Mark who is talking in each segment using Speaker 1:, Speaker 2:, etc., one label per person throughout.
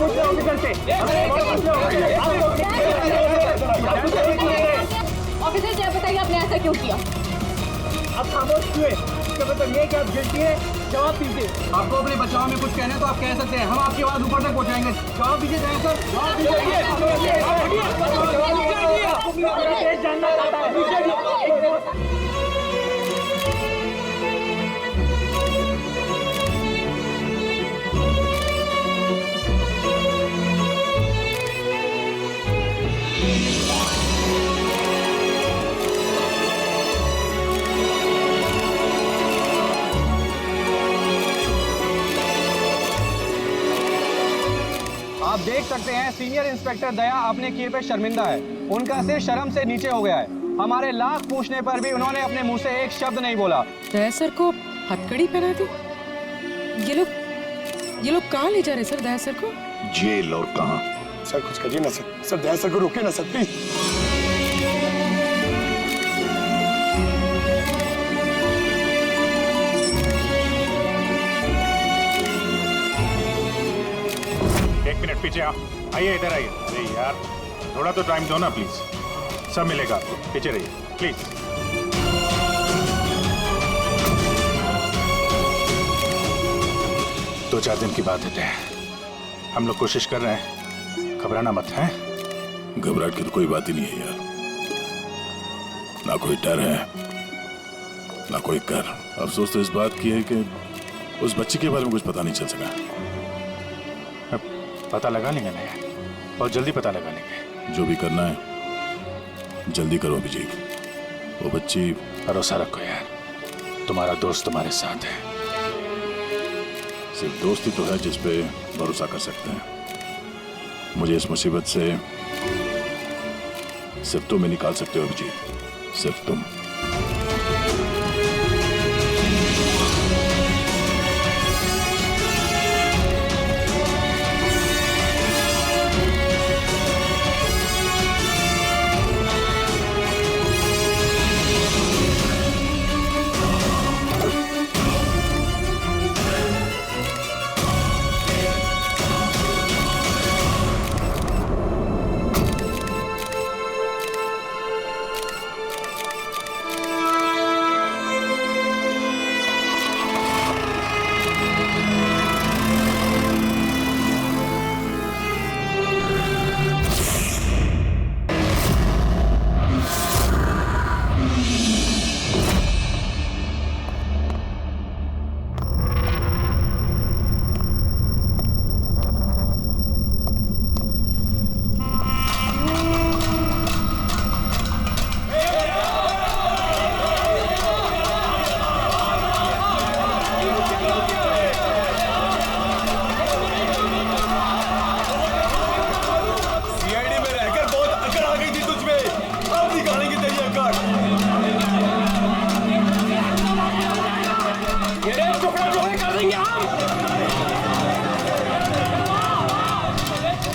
Speaker 1: पूछ रहे ऑफिसर से।
Speaker 2: ऑफिसर जी, आप बताइए आपने ऐसा क्यों किया?
Speaker 1: आप खामोश क्यों है? इसका मतलब ये कि आप गिल्टी है, जवाब दीजिए। आपको अपने बचाव में कुछ कहना है तो आप कह सकते हैं, हम आपकी आवाज ऊपर तक पहुंचाएंगे। जवाब दीजिए सर, जवाब दीजिए। जानना चाहता है। आप देख सकते हैं सीनियर इंस्पेक्टर दया अपने किए पे शर्मिंदा है। उनका सिर शर्म से नीचे हो गया है। हमारे लाख पूछने पर भी उन्होंने अपने मुंह से एक शब्द नहीं बोला।
Speaker 3: दया सर को हथकड़ी पहना दी। ये लोग कहाँ ले जा रहे सर दया सर को?
Speaker 4: जेल और कहाँ?
Speaker 5: सर कुछ करिए ना सर, सर दया सर को रोके ना सर प्लीज।
Speaker 6: एक मिनट पीछे आओ, आइए इधर आइए। अरे यार थोड़ा तो टाइम दो ना प्लीज, सब मिलेगा आपको। पीछे रहिए प्लीज। दो चार दिन की बात है, हम लोग कोशिश कर रहे हैं, घबराना मत है।
Speaker 4: घबराहट की तो कोई बात ही नहीं है यार, ना कोई डर है ना कोई कर। अफसोस तो इस बात की है कि उस बच्ची के बारे में कुछ पता नहीं चल सका।
Speaker 6: पता लगा लेंगे ना यार, बहुत जल्दी पता लगा लेंगे।
Speaker 4: जो भी करना है जल्दी करो अभिजीत। वो बच्ची,
Speaker 6: भरोसा रखो यार, तुम्हारा दोस्त तुम्हारे साथ है।
Speaker 4: सिर्फ दोस्ती तो है जिस पे भरोसा कर सकते हैं। मुझे इस मुसीबत से सिर्फ तुम ही निकाल सकते हो अभिजीत, सिर्फ तुम।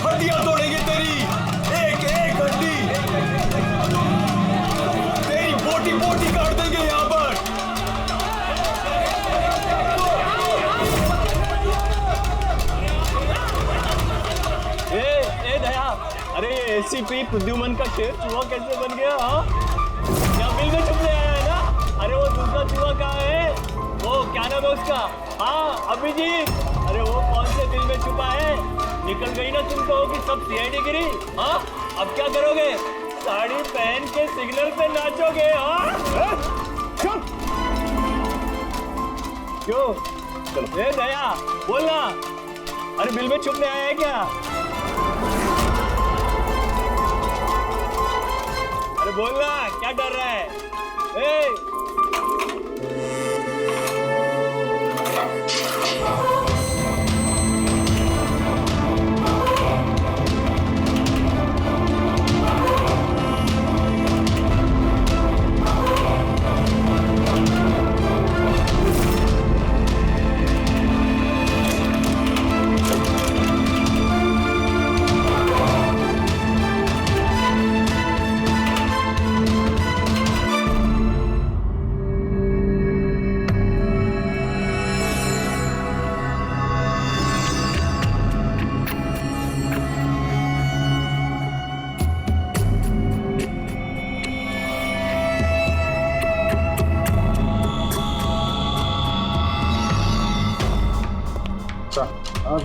Speaker 5: हड्डियां तोड़ेंगे तेरी, एक एक हड्डी, तेरी बोटी बोटी काट देंगे यहाँ पर।
Speaker 1: ए दया, अरे ये एसीपी प्रद्युमन का शेर चूहा कैसे बन गया? क्या बिल में छुपने आया है ना? अरे वो दूसरा चूहा कहाँ है? वो क्या नाम है उसका? हाँ अभिजीत। अरे वो कौन से बिल में छुपा है? निकल गई ना तुम कहोगी सब सीआईडी गिरी। हाँ अब क्या करोगे? साड़ी पहन के सिग्नल पे नाचोगे? हाँ चुप। क्यों? चलो ए दया बोलना, अरे बिल में छुपने आया है क्या? अरे बोलना, क्या डर रहा है? ए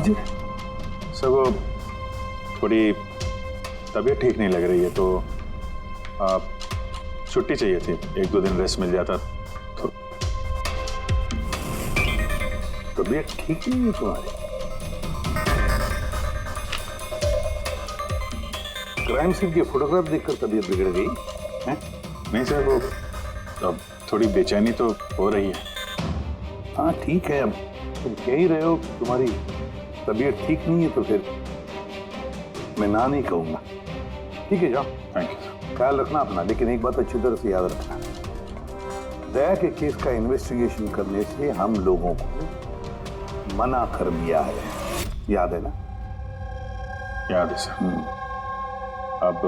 Speaker 6: जी सर वो थोड़ी तबीयत ठीक नहीं लग रही है तो छुट्टी चाहिए थी, 1-2 दिन रेस्ट मिल जाता तो।
Speaker 7: तबीयत ठीक नहीं है तुम्हारी? क्राइम सीन के फोटोग्राफ देखकर तबीयत बिगड़ गई है?
Speaker 6: नहीं सर वो अब थोड़ी बेचैनी तो हो रही है।
Speaker 7: हाँ ठीक है, अब तुम कह ही रहे हो तुम्हारी तबीयत ठीक नहीं है तो फिर मैं ना नहीं कहूंगा। ठीक है जाओ,
Speaker 6: थैंक यू सर।
Speaker 7: ख्याल रखना अपना, लेकिन एक बात अच्छी तरह से याद रखना, दया के केस का इन्वेस्टिगेशन करने से हम लोगों को मना कर दिया है, याद है ना?
Speaker 6: याद है सर। अब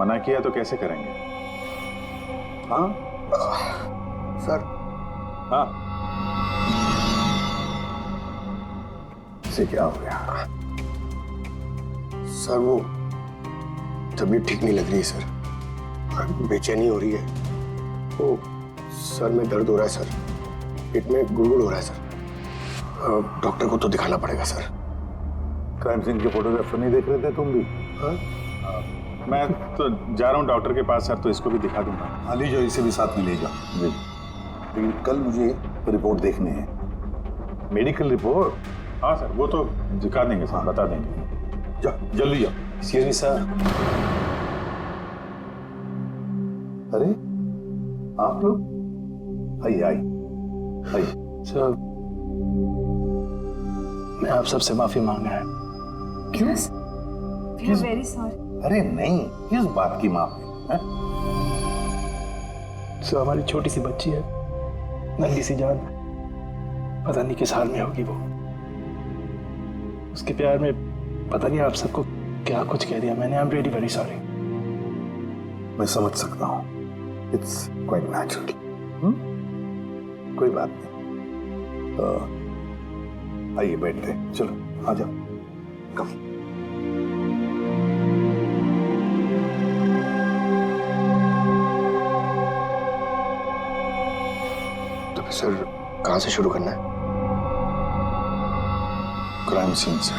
Speaker 6: मना किया तो कैसे करेंगे?
Speaker 7: हाँ
Speaker 5: सर
Speaker 7: हाँ, इसे क्या हो गया?
Speaker 5: सर वो तबीयत ठीक नहीं लग रही है सर, बेचैनी हो रही है, वो सर में दर्द हो रहा है सर, पेट में गुड़गुड़ हो रहा है सर, डॉक्टर को तो दिखाना पड़ेगा सर।
Speaker 7: क्राइम सीन के फोटोग्राफ नहीं देख रहे थे तुम भी?
Speaker 5: हाँ?
Speaker 6: मैं तो जा रहा हूँ डॉक्टर के पास सर, तो इसको भी दिखा दूंगा।
Speaker 7: हाँ ले जाओ, इसे भी साथ में ले जाओ। जी, लेकिन कल मुझे रिपोर्ट देखनी है, मेडिकल रिपोर्ट।
Speaker 6: हाँ सर वो तो दिखा देंगे सर, बता देंगे।
Speaker 7: जाओ जल्दी जाओ।
Speaker 5: Excuse me sir.
Speaker 7: अरे आप लोग आइए आइए आइए।
Speaker 5: सर मैं आप सबसे माफी मांग रहा है।
Speaker 7: क्यों?
Speaker 2: We are very sorry.
Speaker 7: अरे नहीं, किस बात की माफी है?
Speaker 5: सर हमारी छोटी सी बच्ची है, नन्ही सी जान, पता नहीं किस हाल में होगी वो। उसके प्यार में पता नहीं आप सबको क्या कुछ कह दिया मैंने। I am really very sorry.
Speaker 7: मैं समझ सकता हूँ, इट्स क्वाइट नेचुरल। कोई बात नहीं। आइए बैठते हैं, चलो आ जाओ। कम।
Speaker 5: तो फिर सर कहाँ से शुरू करना है?
Speaker 6: क्राइम सीन से।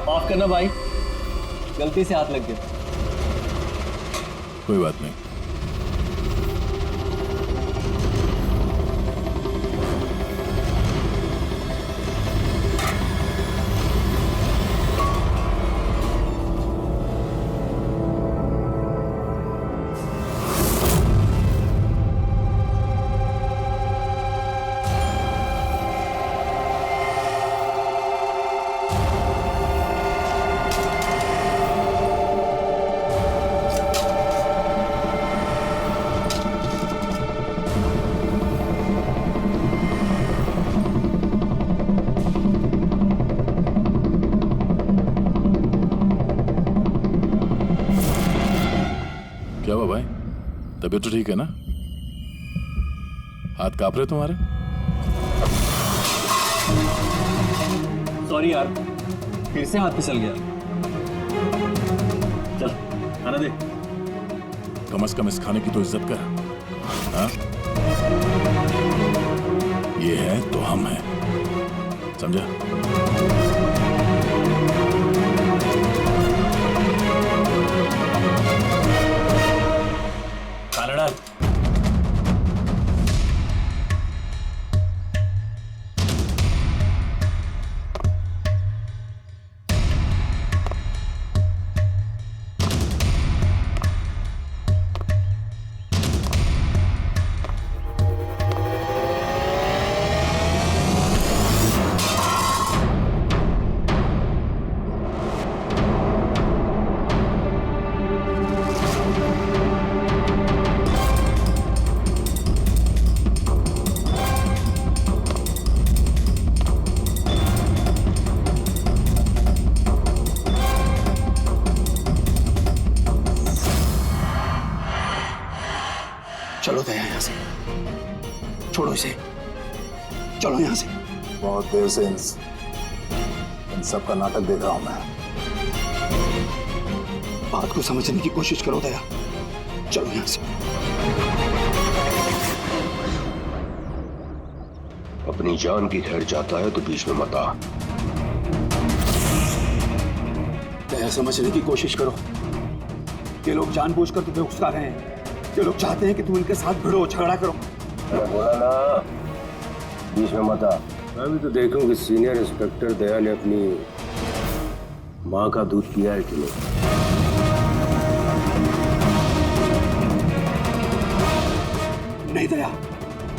Speaker 1: माफ करना भाई, गलती से हाथ लग गया।
Speaker 4: कोई बात नहीं। क्या हुआ भाई, तबीयत तो ठीक है ना? हाथ कांप रहे तुम्हारे?
Speaker 1: सॉरी यार, फिर से हाथ फिसल गया। चल खाना दे।
Speaker 4: कम से कम इस खाने की तो इज्जत कर। हाँ? ये है तो हम हैं, समझा?
Speaker 1: खाना डाल।
Speaker 5: चलो दया यहाँ से, छोड़ो इसे, चलो यहाँ से।
Speaker 7: बहुत देर से इन सब का नाटक देख रहा हूं मैं।
Speaker 5: बात को समझने की कोशिश करो दया। चलो यहाँ से। अपनी जान की खैर चाहता है तो बीच में मत आ।
Speaker 8: दया समझने की कोशिश करो। ये लोग जानबूझकर तुम्हें उकसा रहे हैं। ये लोग चाहते हैं कि तुम इनके साथ भिड़ो, झगड़ा करो।
Speaker 5: मैं बोला ना, बीच में मत आ। मैं भी तो देखूं कि सीनियर इंस्पेक्टर दया ने अपनी माँ का दूध पिया है कि नहीं।
Speaker 8: नहीं दया,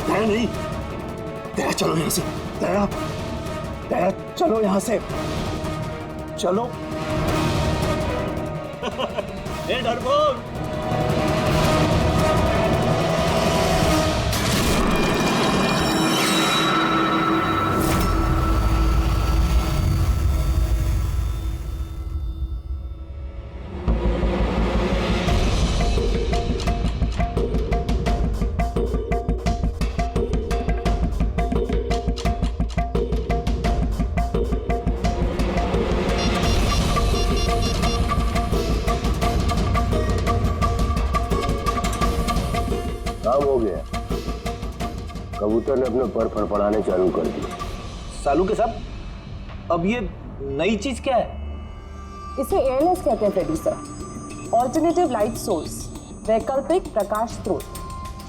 Speaker 8: दया नहीं। दया चलो यहाँ से। दया, दया चलो यहाँ से। चलो।
Speaker 1: ए डरपोक,
Speaker 5: काम हो गया। कबूतर ने अपने पर फड़फड़ाने चालू कर दिए।
Speaker 1: सालू के साहब, अब ये नई चीज क्या है?
Speaker 2: इसे एयरलेस कहते हैं Freddy sir. Alternative light source, वैकल्पिक प्रकाश स्रोत।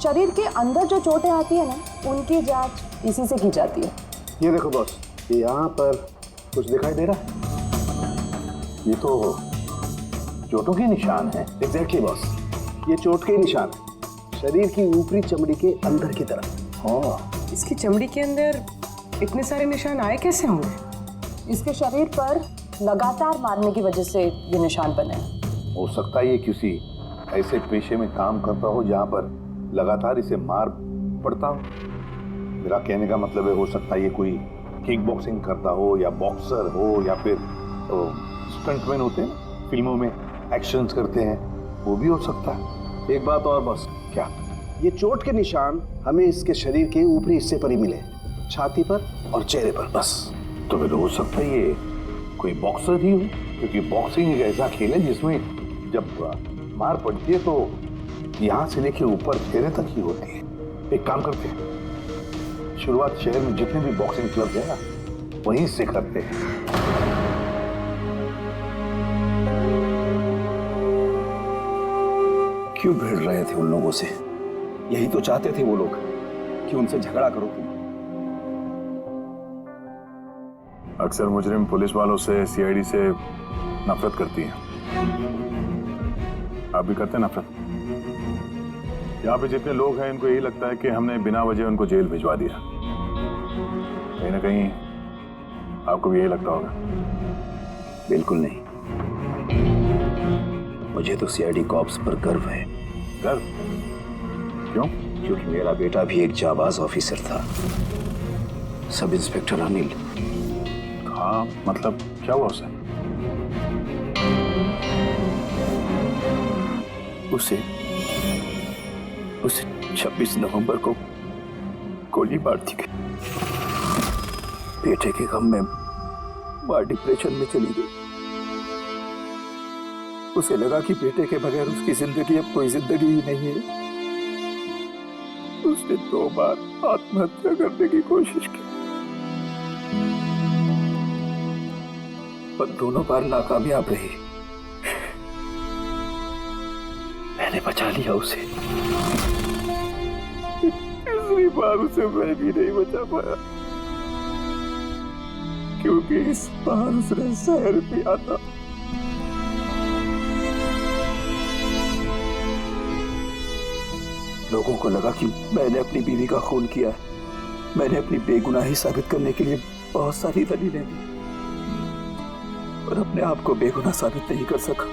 Speaker 2: शरीर के अंदर जो चोटें आती है ना, उनकी जांच इसी से की जाती है।
Speaker 7: ये देखो बॉस, यहाँ पर कुछ दिखाई दे रहा है? ये तो चोटों के निशान है।
Speaker 5: एग्जैक्टली बॉस, ये चोट के निशान है, शरीर की ऊपरी चमड़ी के अंदर की तरफ।
Speaker 7: हाँ,
Speaker 3: इसकी चमड़ी के अंदर इतने सारे निशान आए कैसे होंगे?
Speaker 2: इसके शरीर पर लगातार मारने की वजह से ये निशान बने हैं।
Speaker 7: हो सकता है ये किसी ऐसे पेशे में काम करता हो जहाँ पर लगातार इसे मार पड़ता हो। मेरा कहने का मतलब है, हो सकता है ये कोई किक बॉक्सिंग करता हो, या बॉक्सर हो, या फिर स्टंटमैन होते हैं ना, फिल्मों में एक्शंस करते हैं, वो भी हो सकता है।
Speaker 5: एक बात और बॉस,
Speaker 7: क्या?
Speaker 5: ये चोट के निशान हमें इसके शरीर के ऊपरी हिस्से पर ही मिले, छाती पर और चेहरे पर बस।
Speaker 7: तो फिर हो सकता है ये कोई बॉक्सर ही हो, क्योंकि बॉक्सिंग एक ऐसा खेल है जिसमें जब मार पड़ती है तो यहाँ से लेके ऊपर चेहरे तक ही होती है। एक काम करते हैं, शुरुआत शहर में जितने भी बॉक्सिंग क्लब है ना, वहीं से करते हैं।
Speaker 8: क्यों भिड़ रहे थे उन लोगों से? यही तो चाहते थे वो लोग कि उनसे झगड़ा करो तुम।
Speaker 4: अक्सर मुजरिम पुलिस वालों से, सीआईडी से नफरत करती है। आप भी करते हैं नफरत? यहाँ पे जितने लोग हैं, इनको यही लगता है कि हमने बिना वजह उनको जेल भिजवा दिया। कहीं ना कहीं आपको भी यही लगता होगा।
Speaker 8: बिल्कुल नहीं, मुझे तो सीआईडी कॉप्स पर गर्व है।
Speaker 4: गर्व? क्यों?
Speaker 8: क्योंकि मेरा बेटा भी एक जाबाज ऑफिसर था, सब इंस्पेक्टर अनिल।
Speaker 4: हाँ, मतलब क्या हुआ उसे?
Speaker 8: उसे 26 नवंबर को गोली मार दी गई। बेटे के गम में मां डिप्रेशन में चली गई। उसे लगा कि बेटे के बगैर उसकी जिंदगी अब कोई जिंदगी ही नहीं है। उसने 2 बार आत्महत्या करने की कोशिश की, पर दोनों बार नाकामयाब रही। मैंने बचा लिया उसे। तीसरी बार उसे मैं भी नहीं बचा पाया, क्योंकि इस बार उसने जहर पिया था। लोगों को लगा कि मैंने अपनी बीवी का खून किया है। मैंने अपनी बेगुनाही साबित करने के लिए बहुत सारी दलीलें दी, पर अपने आप को बेगुनाह साबित नहीं कर सका।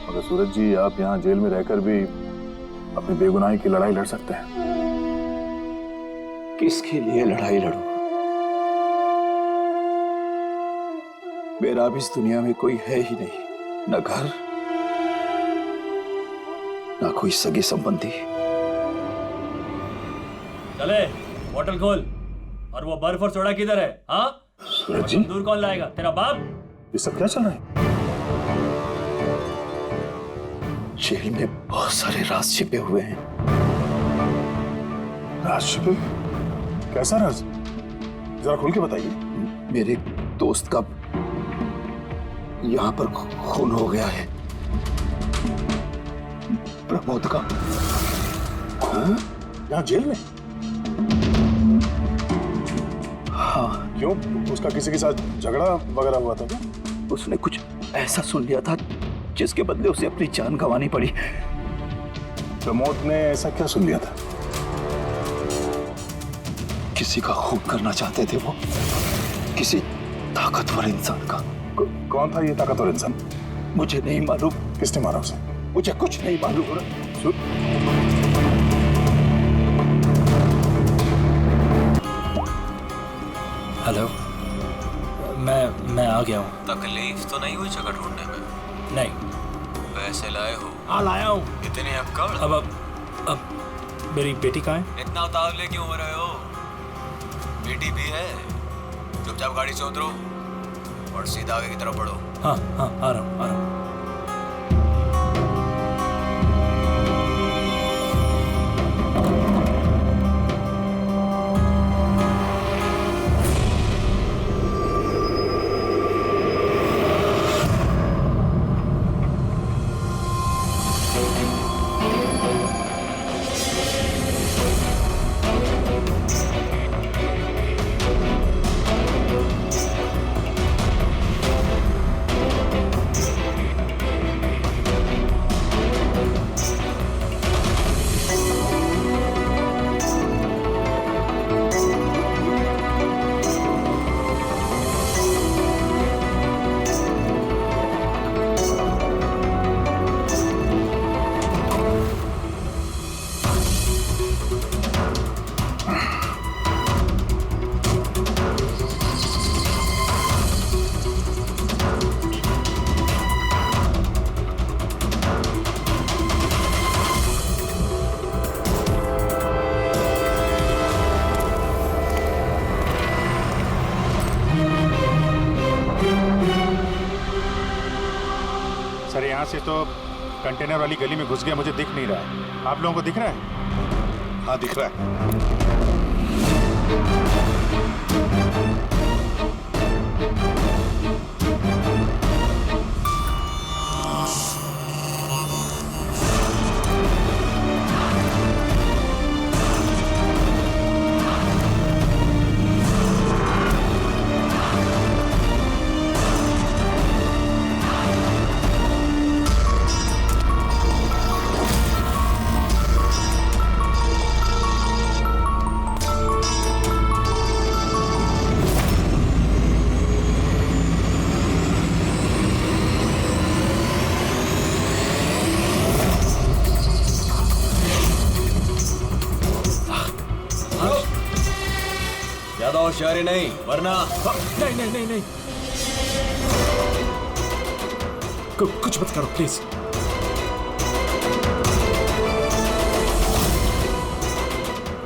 Speaker 4: मगर सूरज जी, आप यहाँ जेल में रहकर भी अपनी बेगुनाही की लड़ाई लड़ सकते हैं।
Speaker 8: किसके लिए लड़ाई लड़ूं? मेरा अब इस दुनिया में कोई है ही नहीं, न घर, न कोई सगे संबंधी।
Speaker 1: चले, बोतल खोल। और वो बर्फ और सोडा किधर है? हाँ,
Speaker 4: सूरज जी,
Speaker 1: दूर कौन लाएगा? तेरा बाप?
Speaker 4: ये सब क्या चल रहा है?
Speaker 8: जेल में बहुत सारे राज छिपे हुए हैं।
Speaker 4: राज छिपे? कैसा राज? जरा खुल के बताइए।
Speaker 8: मेरे दोस्त का यहां पर खून हो गया है। प्रमोद का।
Speaker 4: खून? यहाँ जेल में?
Speaker 8: हाँ।
Speaker 4: क्यों? उसका किसी के साथ झगड़ा वगैरह हुआ था क्या?
Speaker 8: उसने कुछ ऐसा सुन लिया था जिसके बदले उसे अपनी जान गंवानी पड़ी।
Speaker 4: प्रमोद ने ऐसा क्या सुन लिया था?
Speaker 8: किसी का खून करना चाहते थे वो, किसी ताकतवर इंसान का।
Speaker 4: कौन था ये ताकतवर इंसान?
Speaker 8: मुझे नहीं मालूम।
Speaker 4: किसने मारा उसे?
Speaker 8: मुझे कुछ नहीं मालूम।
Speaker 9: हेलो, मैं आ गया हूँ।
Speaker 10: तकलीफ तो नहीं हुई जगह ढूंढने में?
Speaker 9: नहीं।
Speaker 10: पैसे लाए हो?
Speaker 9: हाँ लाया हूँ।
Speaker 10: इतने अक्कड़?
Speaker 9: अब मेरी बेटी कहाँ है?
Speaker 10: इतना उतावले क्यों हो रहे हो? बेटी भी है। चुपचाप गाड़ी से उतरो और सीधा आगे की तरफ बढ़ो।
Speaker 9: हाँ आ रहा हूँ।
Speaker 6: सर यहाँ से तो कंटेनर वाली गली में घुस गया, मुझे दिख नहीं रहा है। आप लोगों को दिख रहा है?
Speaker 7: हाँ दिख रहा है।
Speaker 10: ज्यादा होशियारी नहीं वरना।
Speaker 9: नहीं। कुछ मत करो प्लीज।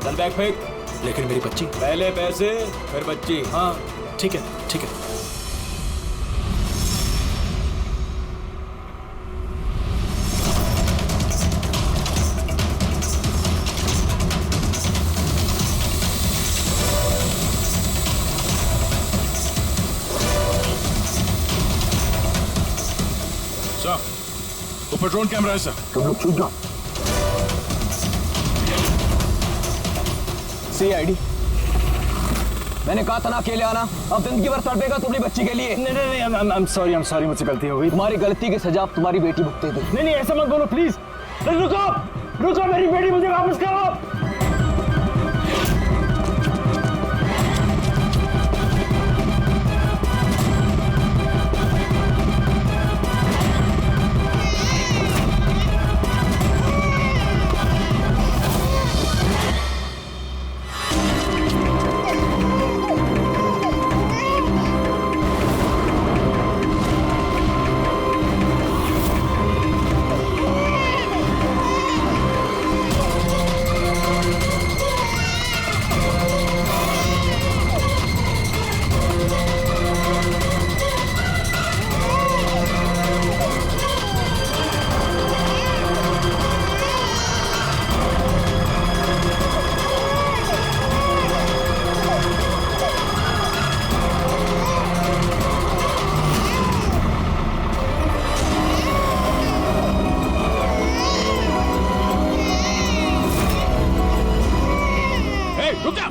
Speaker 10: चल बैग फेंक।
Speaker 9: लेकिन मेरी बच्ची।
Speaker 10: पहले पैसे फिर बच्ची।
Speaker 9: हाँ ठीक है।
Speaker 4: ऊपर ड्रोन कैमरा है सर।
Speaker 8: तुम लोग चुप जाओ।
Speaker 10: CID, मैंने कहा था ना अकेले आना। अब जिंदगी भर तड़पेगा तुम अपनी बच्ची के लिए।
Speaker 1: नहीं, आई एम सॉरी, मुझसे गलती हो गई।
Speaker 10: तुम्हारी गलती की सजा अब तुम्हारी बेटी भुगतेगी।
Speaker 1: नहीं, ऐसा मत बोलो प्लीज। रुको, मेरी बेटी मुझे वापस करो।
Speaker 4: रुक जा।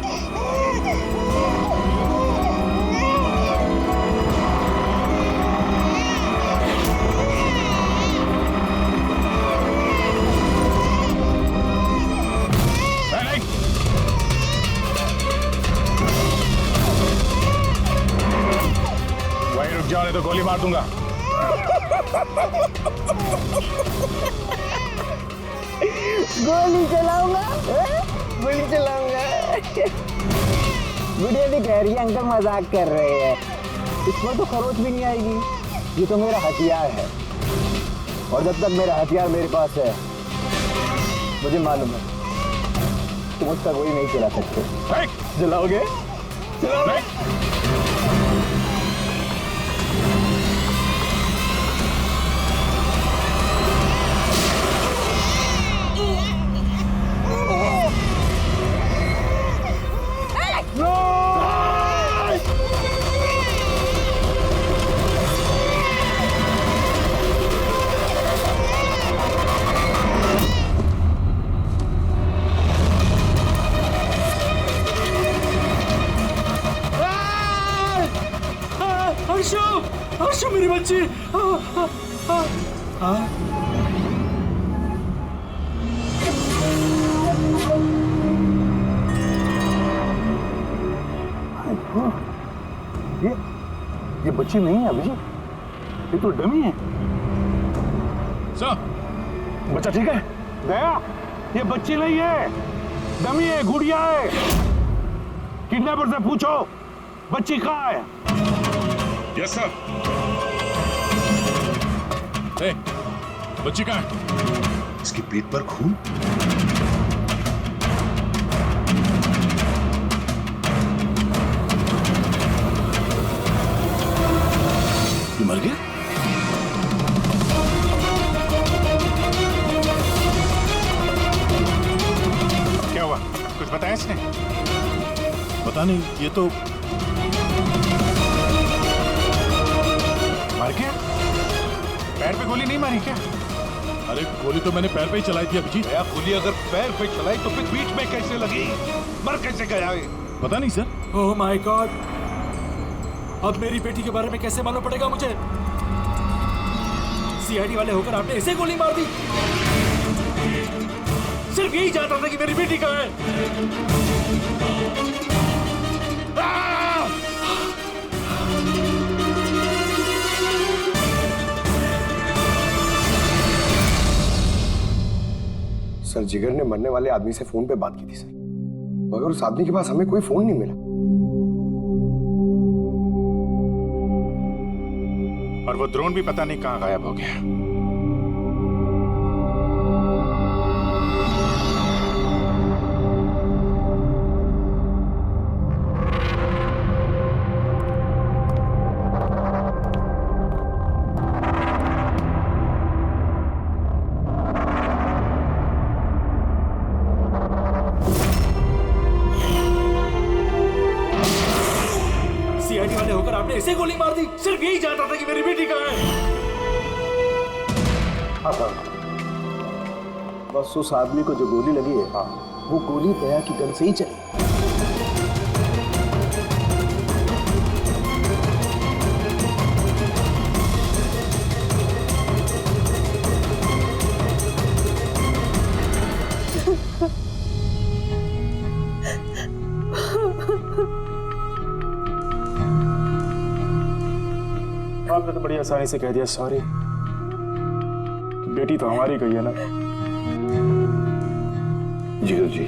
Speaker 6: वहीं रुक जाओ नहीं तो गोली मार दूंगा।
Speaker 11: गोली चलाऊंगा, गोली चलाऊंगा। गुड़िया भी कह रही है अंकल मजाक कर रहे हैं, इसमें तो खरोच भी नहीं आएगी। ये तो मेरा हथियार है और जब तक मेरा हथियार मेरे पास है मुझे मालूम है तुम उसका गोली नहीं चला सकते।
Speaker 1: जलाओगे? जलाओगे?
Speaker 9: हर्षु मेरी बच्ची।
Speaker 7: ये बच्ची नहीं है अभिजीत, ये तो डमी है।
Speaker 4: सर,
Speaker 7: बच्चा ठीक है? दया, ये बच्ची नहीं है, डमी है, गुड़िया है। किडनैपर से पूछो बच्ची कहाँ है।
Speaker 4: Yes sir. बच्ची कहाँ है?
Speaker 7: इसके पेट पर खून।
Speaker 4: ये मर गया?
Speaker 6: क्या हुआ? कुछ बताया इसने?
Speaker 4: पता नहीं, ये तो
Speaker 6: मर गया? पैर पे गोली नहीं मारी क्या?
Speaker 4: अरे गोली तो मैंने पैर पे ही चलाई थी अभिजीत।
Speaker 7: गोली अगर पैर पे चलाई तो फिर पीठ में कैसे लगी? मर कैसे गया ये?
Speaker 4: पता नहीं सर।
Speaker 9: ओह माय गॉड, अब मेरी बेटी के बारे में कैसे मालूम पड़ेगा मुझे? सीआईडी वाले होकर आपने इसे गोली मार दी। सिर्फ यही जानता था कि मेरी बेटी कहाँ है।
Speaker 5: सर जिगर ने मरने वाले आदमी से फोन पे बात की थी सर, मगर उस आदमी के पास हमें कोई फोन नहीं मिला।
Speaker 6: और वो ड्रोन भी पता नहीं कहाँ गायब हो गया।
Speaker 9: सीआईडी वाले होकर आपने इसे गोली मार दी। सिर्फ यही जानता था कि मेरी बेटी कहाँ है।
Speaker 11: बस उस आदमी को जो गोली लगी है वो गोली दया की गन से ही चली।
Speaker 1: आपने तो बड़ी आसानी से कह दिया सॉरी। बेटी तो हमारी गई है ना।
Speaker 7: जिगर जी,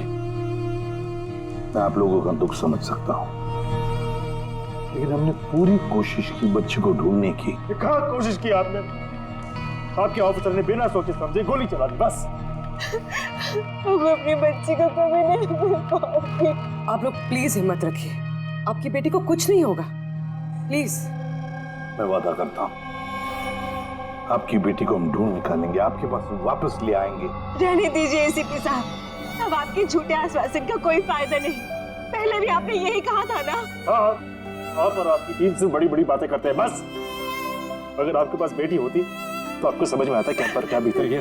Speaker 7: मैं आप लोगों का दुख समझ सकता हूं, लेकिन हमने पूरी कोशिश की बच्ची को ढूंढने की।
Speaker 1: कहाँ कोशिश की आपने? आपके ऑफिसर ने बिना सोचे समझे गोली चला दी बस।
Speaker 2: वो अपनी बच्ची को कभी नहीं भूल पाऊंगी।
Speaker 3: आप लोग प्लीज हिम्मत रखिए, आपकी बेटी को कुछ नहीं होगा, प्लीज।
Speaker 7: मैं वादा करता हूं आपकी बेटी को हम ढूंढ निकालेंगे, आपके पास वापस ले आएंगे।
Speaker 2: रहने दीजिए एसीपी साहब, अब आपके झूठे आश्वासन का कोई फायदा नहीं। पहले भी आपने यही कहा था ना।
Speaker 1: हाँ, आप और आपकी टीम से बड़ी बड़ी बातें करते हैं बस। अगर आपके पास बेटी होती तो आपको समझ में आता क्या पर क्या बीत रही है।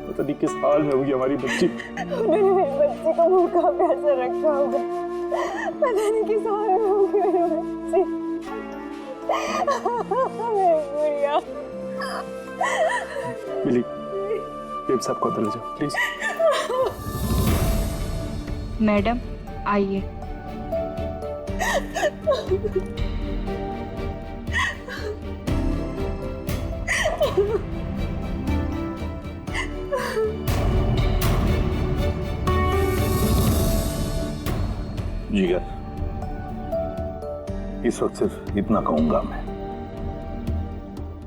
Speaker 1: पता नहीं किस हाल में होगी हमारी बच्ची।
Speaker 2: मेरी बच्ची बच्ची को भूखा प्यासा रखा होगा, पता नहीं किस हाल में होगी मेरी बच्ची। मेरी गुड़िया।
Speaker 5: मिली, बेब साहब को अंदर ले जाओ प्लीज।
Speaker 12: मैडम आइए।
Speaker 7: जिगर, इस वक्त सिर्फ इतना कहूंगा मैं,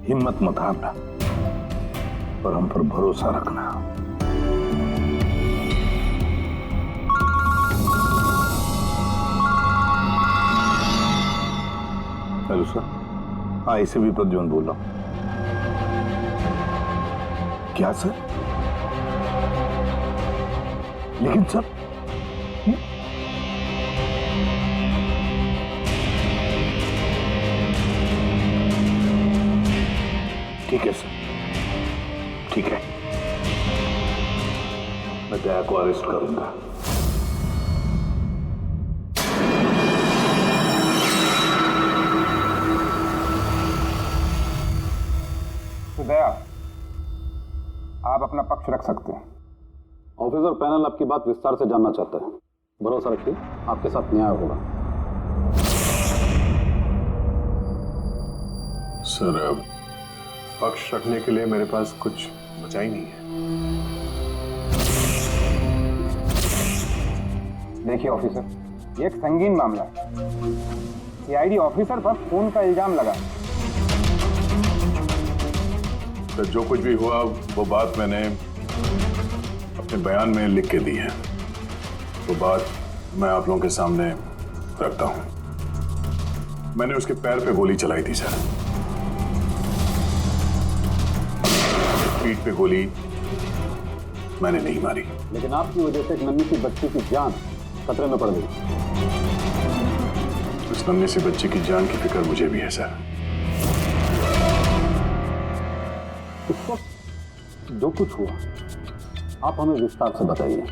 Speaker 7: हिम्मत मत हारना और हम पर भरोसा रखना। हेलो सर, हाँ इसे भी प्रद्युम्न बोल रहा हूं। क्या सर? लेकिन सर ठीक है सर, ठीक है, मैं दया को अरेस्ट करूंगा।
Speaker 13: तो दया, आप अपना पक्ष रख सकते हैं।
Speaker 14: ऑफिसर पैनल आपकी बात विस्तार से जानना चाहता है। भरोसा रखिए, आपके साथ न्याय होगा।
Speaker 4: सर, पक्ष रखने के लिए मेरे पास कुछ बचा ही नहीं है।
Speaker 13: देखिए ऑफिसर, ये एक संगीन मामला है। सीआईडी ऑफिसर पर खून का इल्जाम लगा।
Speaker 4: तो जो कुछ भी हुआ वो बात मैंने अपने बयान में लिख के दी है। वो बात मैं आप लोगों के सामने रखता हूं। मैंने उसके पैर पे गोली चलाई थी सर। पीठ पे गोली मैंने नहीं मारी।
Speaker 14: लेकिन आपकी वजह से एक नन्ही सी बच्ची की जान खतरे में पड़ गई।
Speaker 4: उस नन्ही सी बच्ची की जान की फिक्र मुझे भी है सर।
Speaker 14: इस वक्त जो कुछ हुआ आप हमें विस्तार से बताइए।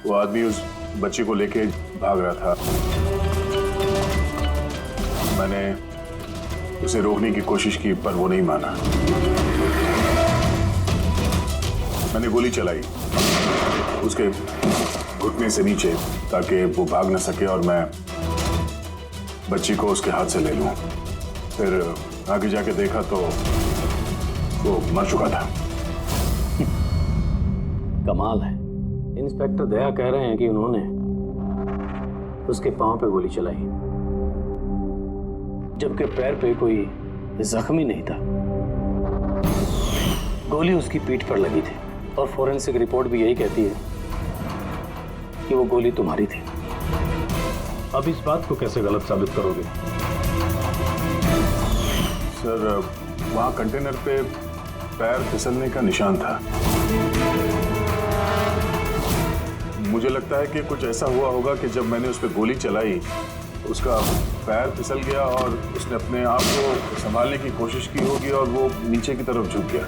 Speaker 4: वो आदमी उस बच्ची को लेके भाग रहा था। मैंने उसे रोकने की कोशिश की पर वो नहीं माना। मैंने गोली चलाई उसके घुटने से नीचे ताकि वो भाग न सके और मैं बच्ची को उसके हाथ से ले लूं। फिर आगे जाके देखा तो वो मर चुका था।
Speaker 14: कमाल है। इंस्पेक्टर दया कह रहे हैं कि उन्होंने उसके पांव पे गोली चलाई जबकि पैर पे कोई जख्मी नहीं था। गोली उसकी पीठ पर लगी थी और फोरेंसिक रिपोर्ट भी यही कहती है कि वो गोली तुम्हारी थी। अब इस बात को कैसे गलत साबित करोगे?
Speaker 4: सर, वहां कंटेनर पे पैर फिसलने का निशान था। मुझे लगता है कि कुछ ऐसा हुआ होगा कि जब मैंने उस पर गोली चलाई उसका पैर फिसल गया और उसने अपने आप को संभालने की कोशिश की होगी और वो नीचे की तरफ झुक गया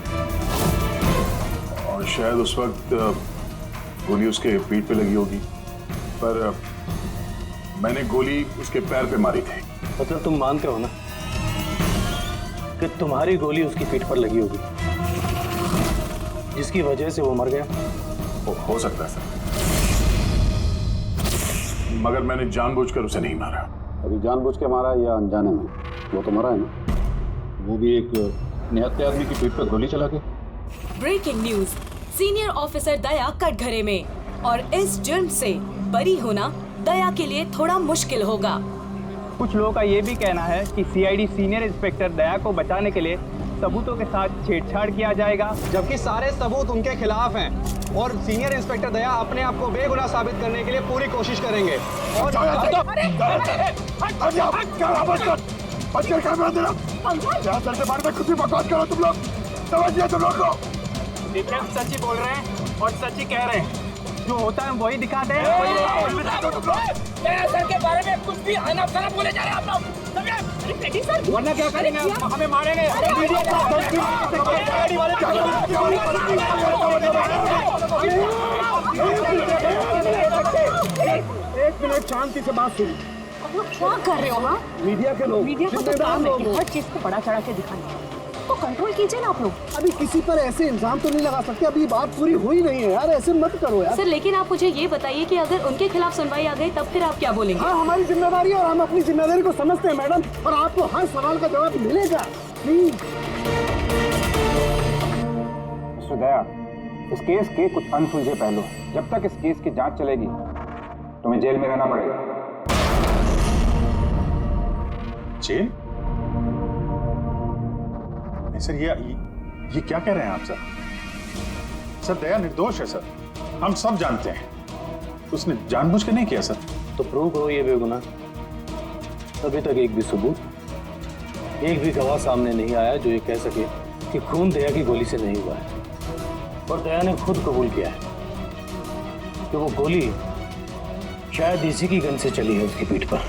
Speaker 4: और शायद उस वक्त गोली उसके पीठ पे लगी होगी। पर मैंने गोली उसके पैर पे मारी थी।
Speaker 14: मतलब तुम मानते हो ना कि तुम्हारी गोली उसकी पीठ पर लगी होगी जिसकी वजह से वो मर गया?
Speaker 4: हो सकता है सर, मगर मैंने जानबूझकर उसे नहीं मारा।
Speaker 14: अभी जानबूझ के मारा या अनजाने में? वो तो मरा है ना, वो भी एक निहत्थे आदमी की पीठ पर गोली चला के।
Speaker 15: ब्रेकिंग न्यूज, सीनियर ऑफिसर दया कटघरे में और इस जुर्म से बरी होना दया के लिए थोड़ा मुश्किल होगा।
Speaker 16: कुछ लोगों का ये भी कहना है कि सीआईडी सीनियर इंस्पेक्टर दया को बचाने के लिए सबूतों के साथ छेड़छाड़ किया जाएगा, जबकि सारे सबूत उनके खिलाफ हैं और सीनियर इंस्पेक्टर दया अपने आप को बेगुनाह साबित करने के लिए पूरी कोशिश करेंगे। और सच ही बोल रहे हैं और सच ही कह रहे हैं, जो होता है वही दिखाते हैं।
Speaker 9: सर के बारे में कुछ भी अनाप शनाप बोले जा रहे हैं आप लोग।
Speaker 2: पेटी सर,
Speaker 9: वरना क्या करेंगे? हमें मारेंगे।
Speaker 5: एक मिनट शांति से बात सुनिए।
Speaker 2: अब लोग क्या कर रहे हो? हाँ,
Speaker 5: मीडिया के लोग,
Speaker 2: मीडिया का तो काम है कि हर चीज को बड़ा चढ़ा के दिखाना, तो कंट्रोल कीजिए ना आप लोग।
Speaker 5: अभी किसी पर ऐसे इल्जाम तो नहीं लगा सकते, अभी बात पूरी हुई नहीं है यार, ऐसे मत करो यार।
Speaker 15: सर लेकिन आप मुझे ये बताइए कि अगर उनके खिलाफ सुनवाई आ गई तब फिर आप क्या बोलेंगे?
Speaker 5: हाँ, हमारी जिम्मेदारी है और हम अपनी जिम्मेदारी को समझते हैं मैडम, और आपको हर सवाल का जवाब मिलेगा। प्लीज
Speaker 13: मिस्टर दया, इस केस के कुछ अनसुलझे पहलू हैं। जब तक इस केस की जांच चलेगी तुम्हें जेल में रहना पड़ेगा।
Speaker 6: जेल? नहीं सर, ये क्या कह रहे हैं आप सर? सर दया निर्दोष है सर, हम सब जानते हैं। उसने जानबूझ के नहीं किया सर।
Speaker 14: तो प्रूव करो ये बेगुनाह। अभी तक एक भी सबूत, एक भी गवाह सामने नहीं आया जो ये कह सके कि खून दया की गोली से नहीं हुआ है। और दया ने खुद कबूल किया है कि वो गोली शायद इसी की गन से चली है उसकी पीठ पर।